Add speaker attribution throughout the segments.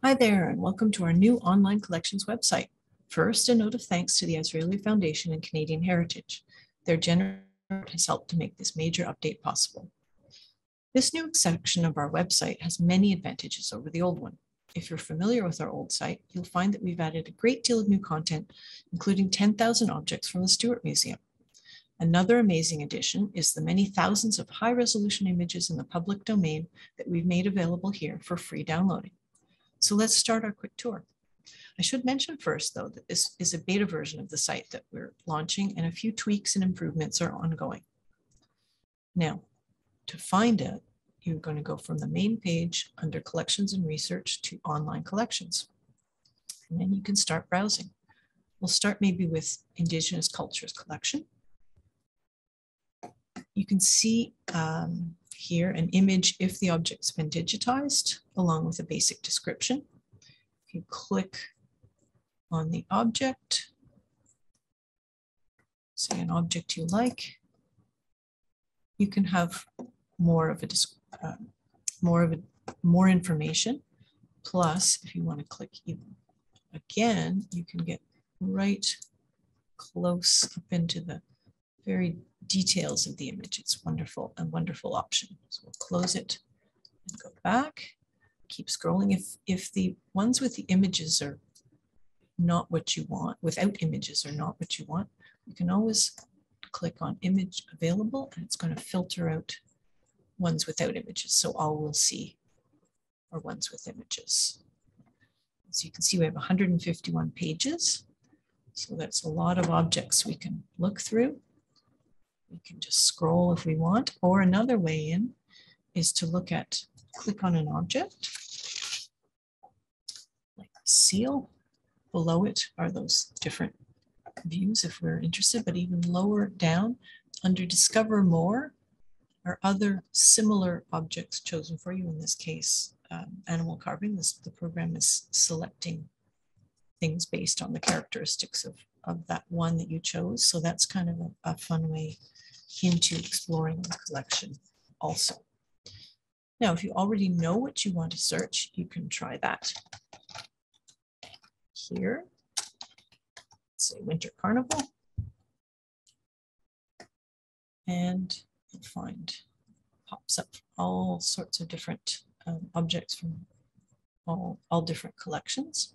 Speaker 1: Hi there, and welcome to our new online collections website. First, a note of thanks to the Israeli Foundation and Canadian Heritage. Their generous support has helped to make this major update possible. This new section of our website has many advantages over the old one. If you're familiar with our old site, you'll find that we've added a great deal of new content, including 10,000 objects from the Stewart Museum. Another amazing addition is the many thousands of high-resolution images in the public domain that we've made available here for free downloading. So let's start our quick tour. I should mention first, though, that this is a beta version of the site that we're launching, and a few tweaks and improvements are ongoing. Now, to find it, you're going to go from the main page under Collections and Research to Online Collections. And then you can start browsing. We'll start maybe with Indigenous Cultures Collection. You can see here an image if the object's been digitized, along with a basic description. If you click on the object, say an object you like, you can have more information. Plus, if you want to click even again, you can get right close up into the very details of the image. It's wonderful, a wonderful option. So we'll close it and go back. Keep scrolling. If the ones with the images are not what you want, without images are not what you want, you can always click on image available, and it's going to filter out ones without images. So all we'll see are ones with images. So you can see we have 151 pages. So that's a lot of objects we can look through. We can just scroll if we want, or another way in is to click on an object, like a seal. Below it are those different views if we're interested, but even lower down under Discover More are other similar objects chosen for you. In this case, animal carving. The program is selecting things based on the characteristics of that one that you chose. So that's kind of a fun way into exploring the collection also. Now, if you already know what you want to search, you can try that. Here, say Winter Carnival, and you'll find pops up all sorts of different objects from all different collections.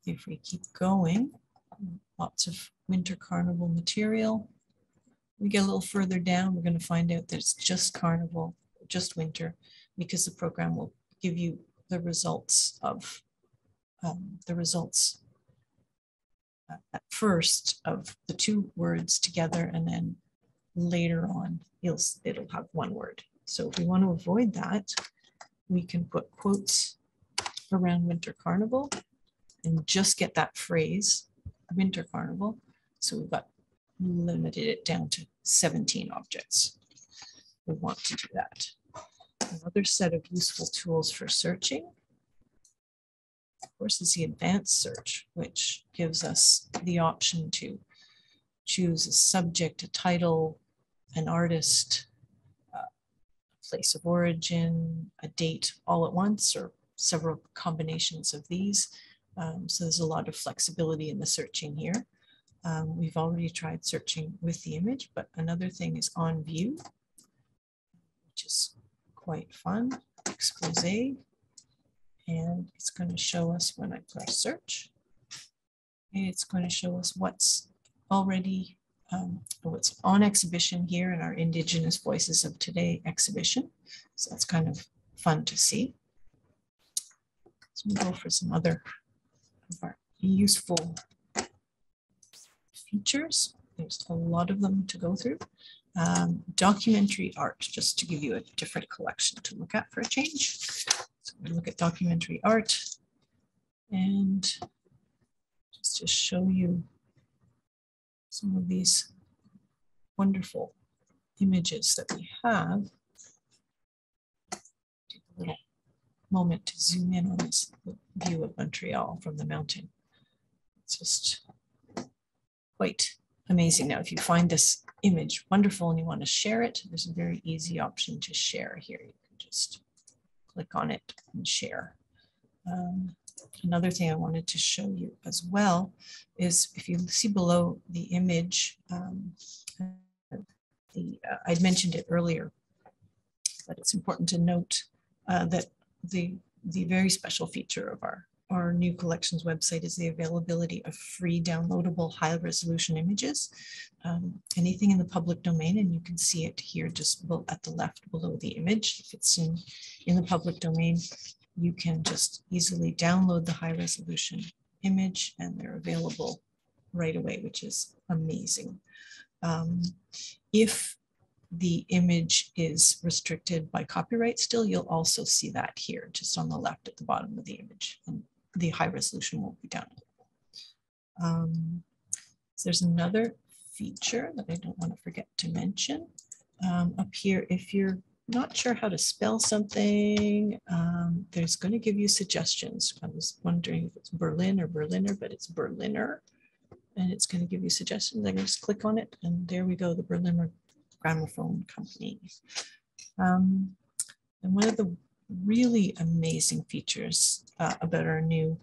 Speaker 1: If we keep going, lots of Winter Carnival material. We get a little further down, we're going to find out that it's just Carnival, just winter, because the program will give you the results of at first of the two words together, and then later on it'll have one word. So if we want to avoid that, we can put quotes around Winter Carnival and just get that phrase, Winter Carnival. So we've limited it down to 17 objects. We want to do that. Another set of useful tools for searching, of course, is the advanced search, which gives us the option to choose a subject, a title, an artist, a place of origin, a date all at once, or several combinations of these. So there's a lot of flexibility in the searching here. We've already tried searching with the image, but another thing is on view, which is quite fun. Exposé, and it's going to show us when I press search. It's going to show us what's already what's on exhibition here in our Indigenous Voices of Today exhibition. So that's kind of fun to see. So we'll go for some other of our useful features. There's a lot of them to go through. Documentary art, just to give you a different collection to look at for a change. So we look at documentary art, and just to show you some of these wonderful images that we have. Take a little moment to zoom in on this view of Montreal from the mountain. It's just quite amazing. Now, if you find this image wonderful and you want to share it, there's a very easy option to share here. You can just click on it and share. Another thing I wanted to show you as well is if you see below the image, I'd mentioned it earlier, but it's important to note that the very special feature of our new collections website is the availability of free downloadable high resolution images. Anything in the public domain, and you can see it here just at the left below the image. If it's in the public domain, you can just easily download the high resolution image and they're available right away, which is amazing. If the image is restricted by copyright still, you'll also see that here, just on the left at the bottom of the image, and the high resolution won't be downloadable. So there's another feature that I don't want to forget to mention. Up here, if you're not sure how to spell something, there's going to give you suggestions. I was wondering if it's Berlin or Berliner, but it's Berliner. And it's going to give you suggestions. I can just click on it, and there we go, the Berliner Gramophone Company. And one of the really amazing features about our new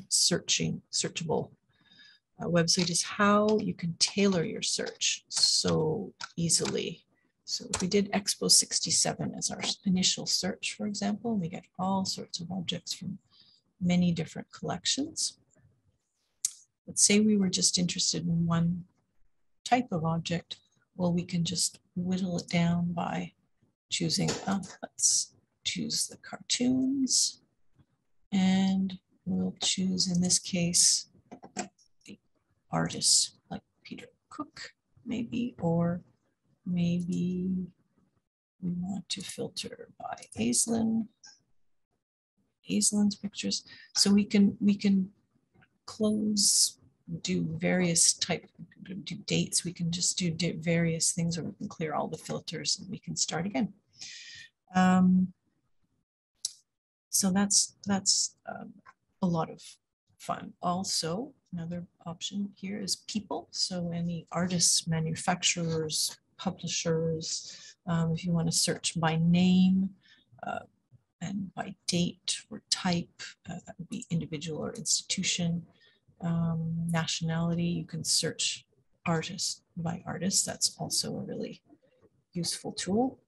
Speaker 1: searchable website is how you can tailor your search so easily. So if we did Expo 67 as our initial search, for example, we get all sorts of objects from many different collections. Let's say we were just interested in one type of object. Well, we can just whittle it down by choosing, let's choose the cartoons, and we'll choose, in this case, the artists like Peter Cook, maybe, or maybe we want to filter by Aislinn, Aislinn's pictures. So we can close, do various do dates. We can just do various things, or we can clear all the filters and we can start again. So that's a lot of fun. Also, another option here is people. So any artists, manufacturers, publishers, if you want to search by name and by date or type, that would be individual or institution. Nationality, you can search artist by artist. That's also a really useful tool.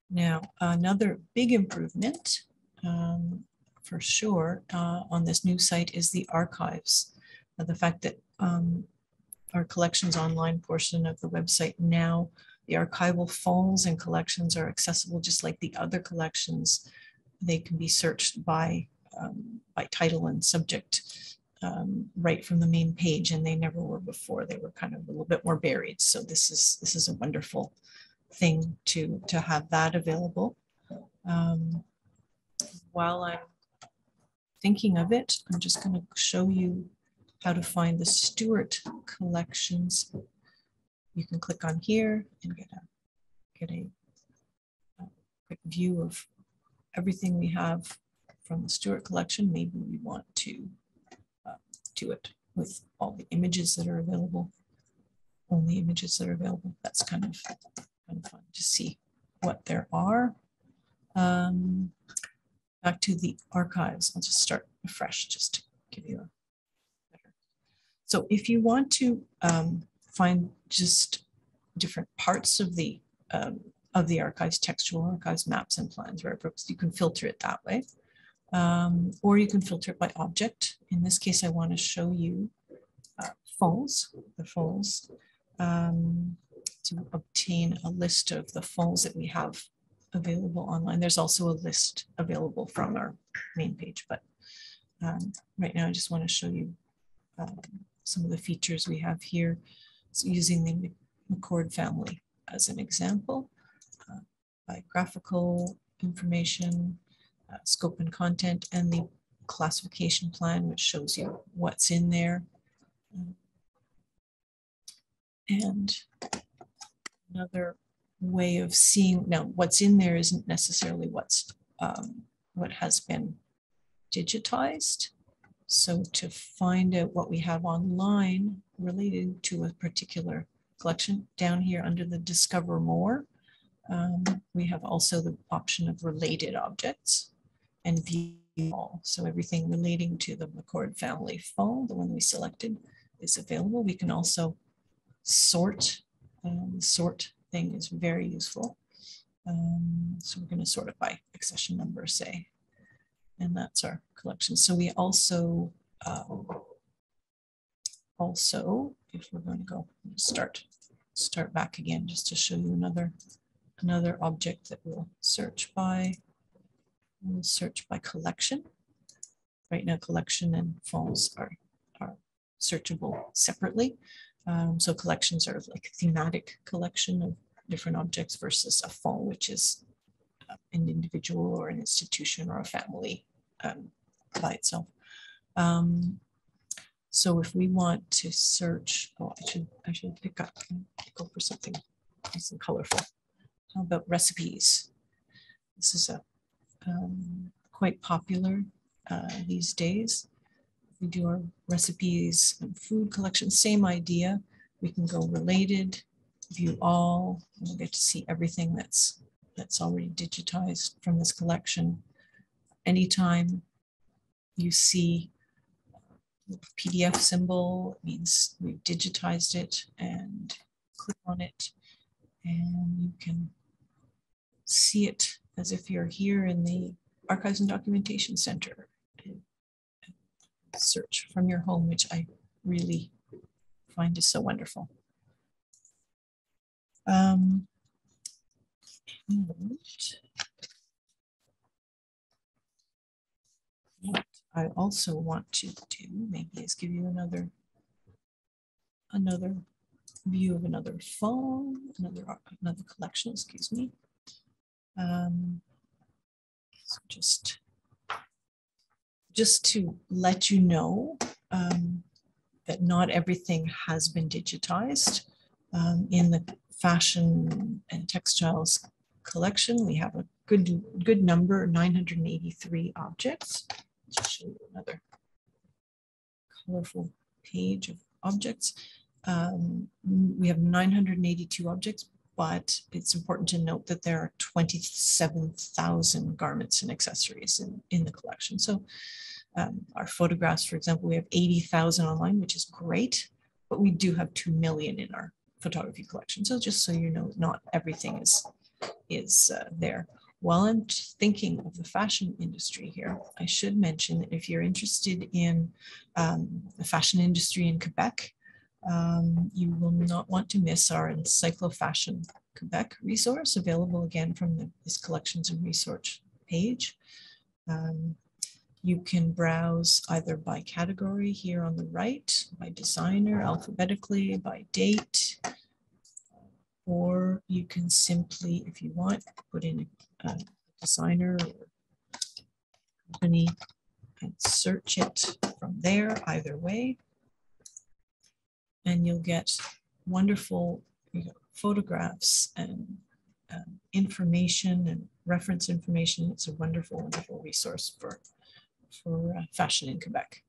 Speaker 1: Now, another big improvement for sure on this new site is the archives. The fact that our collections online portion of the website now, the archival files and collections are accessible just like the other collections. They can be searched by title and subject right from the main page, and they never were before. They were kind of a little bit more buried. So this is a wonderful thing to have that available. While I'm thinking of it, I'm just going to show you how to find the Stewart collections. You can click on here and get a quick view of everything we have from the Stewart collection. Maybe we want to do it with all the images that are available, only images that are available. That's kind of fun to see what there are. Back to the archives. I'll just start afresh just to give you a better. So if you want to find just different parts of the archives, textual archives, maps and plans, rare books, you can filter it that way. Or you can filter it by object. In this case, I want to show you the files, to obtain a list of the files that we have available online. There's also a list available from our main page, but right now I just want to show you some of the features we have here. So using the McCord family as an example, biographical information, scope and content, and the classification plan, which shows you what's in there. And another way of seeing, now what's in there isn't necessarily what has been digitized. So to find out what we have online related to a particular collection, down here under the Discover More, We have also the option of related objects and view all. So everything relating to the McCord family phone, the one we selected, is available. We can also sort. The sort thing is very useful. So we're going to sort it by accession number, say, and that's our collection. So we also, if we're going to go start back again, just to show you another object that we'll search by. We'll search by collection. Right now, collection and phones are searchable separately. So collections are like a thematic collection of different objects versus a phone, which is an individual or an institution or a family by itself. So if we want to search, I should go for something nice and colorful. How about recipes? This is a quite popular these days. We do our recipes and food collection, same idea. We can go related, view all, and we'll get to see everything that's already digitized from this collection. Anytime you see the PDF symbol, it means we've digitized it, and click on it, and you can see it as if you're here in the Archives and Documentation Center. Search from your home, which I really find is so wonderful. What I also want to do maybe is give you another view of another phone, another collection, excuse me. So just to let you know that not everything has been digitized. In the fashion and textiles collection, we have a good number, 983 objects. Let's show you another colorful page of objects. We have 982 objects, but it's important to note that there are 27,000 garments and accessories in the collection. So our photographs, for example, we have 80,000 online, which is great, but we do have 2 million in our photography collection. So just so you know, not everything is there. While I'm thinking of the fashion industry here, I should mention that if you're interested in the fashion industry in Quebec, you will not want to miss our Encyclo-Fashion Quebec resource, available again from this collections and research page. You can browse either by category here on the right, by designer, alphabetically, by date, or you can simply, if you want, put in a designer or company and search it from there, either way. And you'll get wonderful photographs and information and reference information. It's a wonderful, wonderful resource for fashion in Quebec.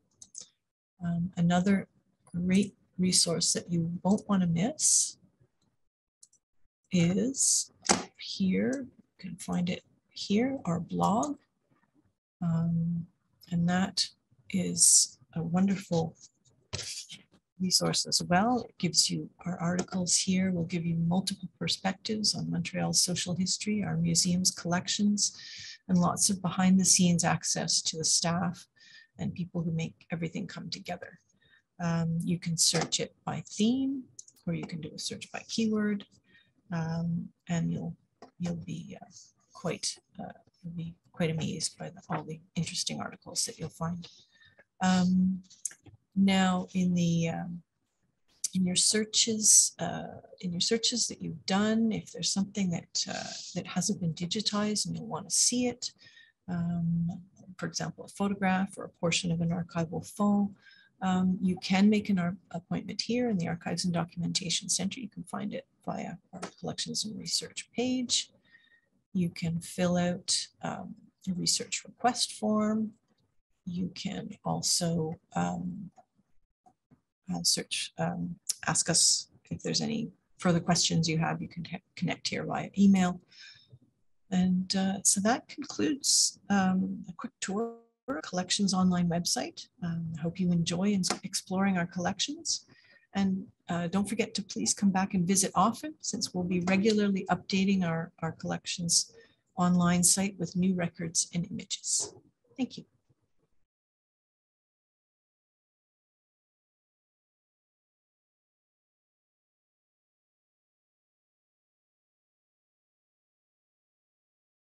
Speaker 1: Another great resource that you won't want to miss is here. You can find it here, our blog. And that is a wonderful resource as well. It gives you our articles here. Will give you multiple perspectives on Montreal's social history, our museum's collections, and lots of behind the scenes access to the staff and people who make everything come together. You can search it by theme, or you can do a search by keyword, and you'll be quite amazed by all the interesting articles that you'll find. Now, in your searches that you've done, if there's something that hasn't been digitized and you'll want to see it, for example, a photograph or a portion of an archival phone, you can make an appointment here in the Archives and Documentation Center. You can find it via our Collections and Research page. You can fill out a research request form. You can also ask us if there's any further questions you have, you can connect here via email. And so that concludes a quick tour of our collections online website. I hope you enjoy exploring our collections. And don't forget to please come back and visit often, since we'll be regularly updating our collections online site with new records and images. Thank you.